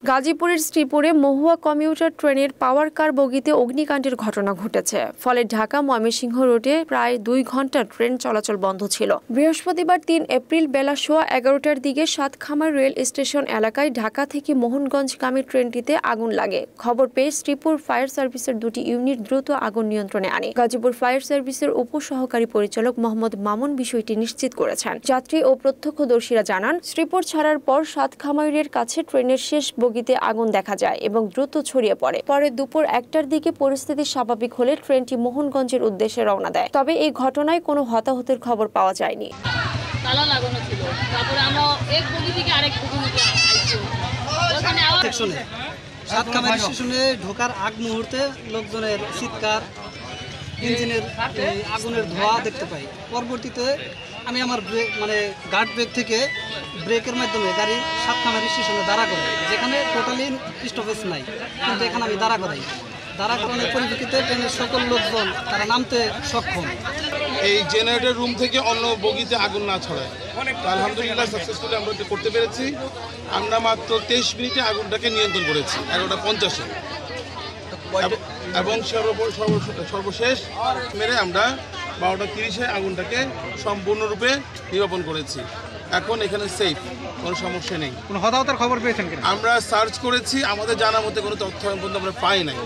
গাজীপুরের শ্রীপুরে মহুয়া কমিউটার ট্রেনের পাওয়ার কার বগিতে অগ্নিকাণ্ডের ঘটনা ঘটেছে। ফলে ঢাকা ময়মনসিংহ রোডে প্রায় 2 ঘন্টা ট্রেন চলাচল বন্ধ ছিল। বৃহস্পতিবার 3 এপ্রিল বেলা 11:15টার দিকে সাতখামার রেল স্টেশন এলাকায় ঢাকা থেকে মোহনগঞ্জগামী ট্রেনটিতে আগুন লাগে। খবর পেয়ে শ্রীপুর ফায়ার সার্ভিসের 2টি ইউনিট দ্রুত আগুন নিয়ন্ত্রণে আনে। গাজীপুর ফায়ার সার্ভিসের উপসহকারী পরিচালক মোহাম্মদ মামুন বিষয়টি নিশ্চিত করেছেন। যাত্রী ও প্রত্যক্ষদর্শীরা জানান, শ্রীপুর ছাড়ার পর সাতখামারের কাছে ট্রেনের শেষ বগিতে আগুন দেখা যায় এবং দ্রুত ছড়িয়ে পড়ে। পরে দুপুর 1টার দিকে পরিস্থিতি স্বাভাবিক হলে ট্রেনটি মোহনগঞ্জের উদ্দেশ্যে রওনা দেয়। তবে এই ঘটনায় কোনো হতাহতের খবর পাওয়া যায়নি। তালা লাগানো ছিল, তারপরে আমরা এক বগি থেকে আরেক বগিতে আইছি। ওখানে আবার সাতখামার স্টেশনে ঢোকার আগ মুহূর্তে লোকজনের চিৎকার, ইঞ্জিনের আগুনের ধোঁয়া দেখতে পাই। পরবর্তীতে আমি আমার গার্ড ব্রেক থেকে ব্রেকের মাধ্যমে গাড়ি সাতখামার স্টেশনে দাঁড়া করাই, যেখানে টোটালি স্টপেজ নাই, কিন্তু এখানে আমি দাঁড়া করানোর পরিপ্রেক্ষিতে ট্রেনের সকল লোকজন তারা নামতে সক্ষম। এই জেনারেটর রুম থেকে অন্য বগিতে আগুন না ছড়ায় আলহামদুলিল্লাহ সাকসেসফুলি আমরা করতে পেরেছি। আমরা মাত্র 23 মিনিটে আগুনটাকে নিয়ন্ত্রণ করেছি 11:50-এ, এবং সর্বশেষ মেরে আমরা 12:30-এ আগুনটাকে সম্পূর্ণরূপে নির্বাপন করেছি। এখন এখানে সেফ, কোনো সমস্যা নেই। কোনো হতাহতের খবর পেয়েছেন কিনা? আমরা সার্চ করেছি, আমাদের জানা মতে কোনো তথ্য আমরা পাই নাই।